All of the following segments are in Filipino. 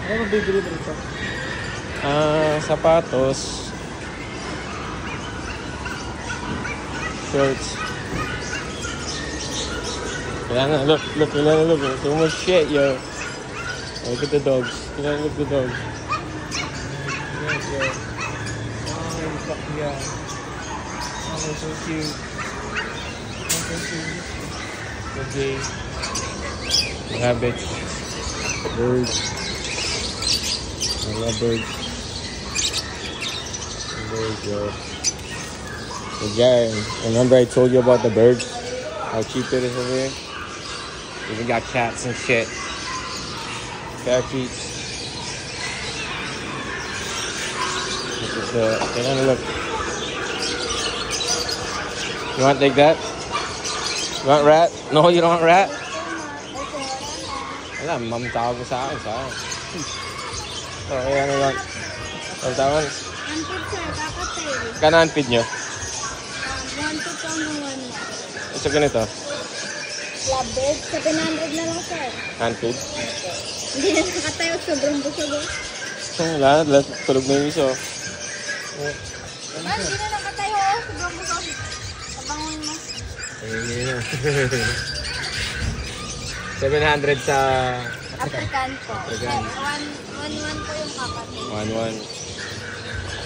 Ano mabibili dito? Sapatos. Shorts. Kailangan, look. So much shit, yo. Look at the dogs. Kailangan look at the dogs. Yes, yo. Oh, fuck yeah. Oh, they're so cute. Oh, so cute. Okay. Rabbits. Birds. I love birds. Birds, yo. So, guys, remember I told you about the birds? How cheap it is over here? Even got cats and shit. Parakeets. This is look. You want to take that? You want rat? No, you don't want rat? Wala, ma'am tawag mo sa akin. Oh, ayan na lang. Ang tawag? Unfeed sir, kakatail. Kano unfeed nyo? 1 to 1. So, ganito? Lovebird, 700 na lang sir. Unfeed? Hindi na nakatayo, sobrang busog. Wala, tulog na yung iso. Man, hindi na nakatayo, sobrang busog. Tabangon mo. Ayun. 700 sa... African po. African. 1-1 po yung kakatail. 1-1.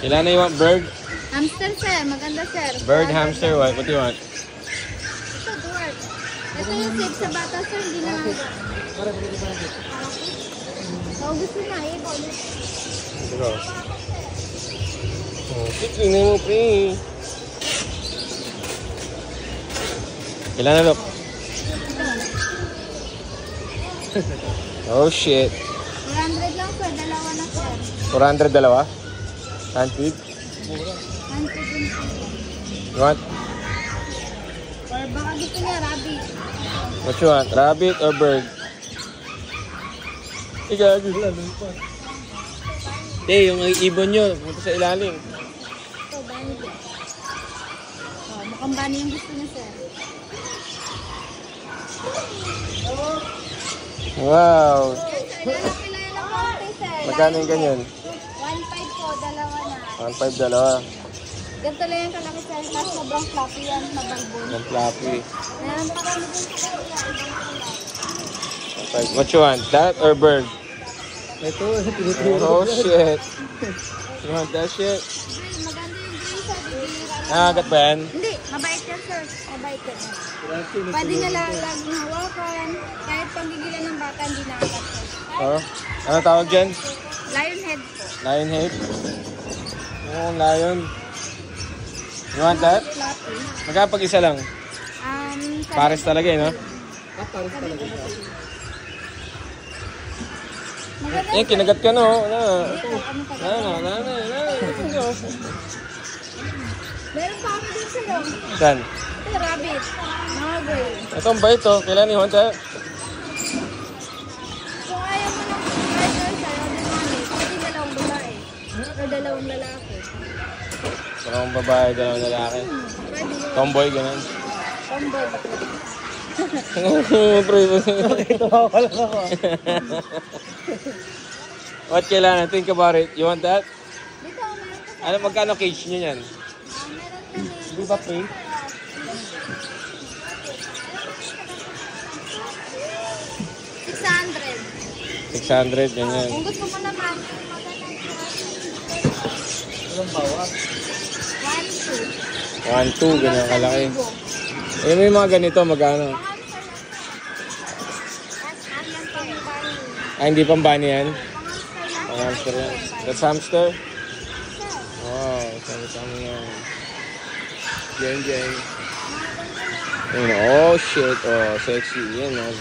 Ilan na you want? Bird? Hamster sir, maganda sir. Bird, hamster, what do you want? Ito, dwarf. Ito yung safe sa bata sir, hindi na oh, gusto na, ibo. Ito. Oh, tingnan mo, pre. Ilan na, look? Oh, shit. 400 lang sir, dalawa na sir. 400 dalawa? Unfeed? 100 din po. You want? Or baka gusto niya, rabbit. What you want? Rabbit or bird? Ikaw, yung ibon nyo, punta sa ilalim. Ito, bunny din. Oh, mukhang bunny yung gusto niya sir. Wow! Lalaki-laki lang konti sir. Magkano yung ganyan? 1.5 po, dalawa na. 1.5 dalawa. Ganito lang yung kalaki sir. Tapos sobrang floppy yan sa balbon. Ang fluffy. Meron pa kami din sa kanya. What you want? That or bird? Ito, Oh shit. You want that shit? Maganda yung gray sir. Bibira lang. Nakagat ba yan? Hindi, mabait yan sir. Mabait yan. Pwede niya laging hawakan. Kahit panggigilan ng bata, hindi nakagat sir. Oh? Ano tawag dyan? Lionhead po. Lion head? Oh, lion. You want that? Floppy. Magkano pag isa lang? Pares talaga eh, no? pares talaga siya. Maganda. Eh, kinagat ka no? Wala. Dito, ano pa ba? Wala. Meron pa kami din sir. Oh. Saan? Ito, rabbit. Mga gray. Ito ang bait to. Kailan you want that? Kung ayaw mo ng partner sir, o din mami, pwede dalawang babae. O dalawang lalaki. Dalawang babae, dalawang lalaki. Pwede yun. Tomboy, ganun. Tomboy. Ito ako lang ako. What kailangan? Think about it. You want that? Dito, meron pa Ano, magkano cage nyo yan? meron kami. Di ba free? 600, ganyan. Kung gusto mo naman, Walang bawat. 1, 2. 1, 2, ganyan kalaki. Eh, may mga ganito, magkano? Ah, hindi pang bunny yan? Pang hamster yan. That's hamster? Wow, sama-sama yan. Jeng. Ayun, oh shit, oh, sexy. Yan, oh.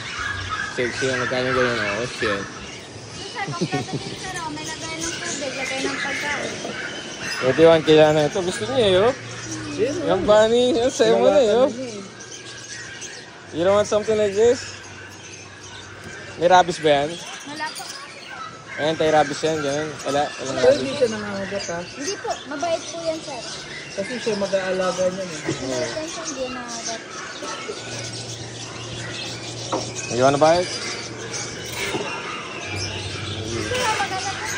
Sexy yan, magkano ganyan, oh shit. May lagay ng tubig, lagay ng pagkain. Ito yung kailangan ito. Gusto niya, yo. Yung bunny, yung sayo mo na, yo. You don't want something like this? May rabies ba yan? Wala po. Ayan, tayo rabies yan, ganyan. Wala Pero rabies. hindi siya nangangagat ha. Hindi po, mabait po yan sir. Kasi siya mag-aalaga niyan eh. Mabait yan sir, hindi na agad. You wanna buy it?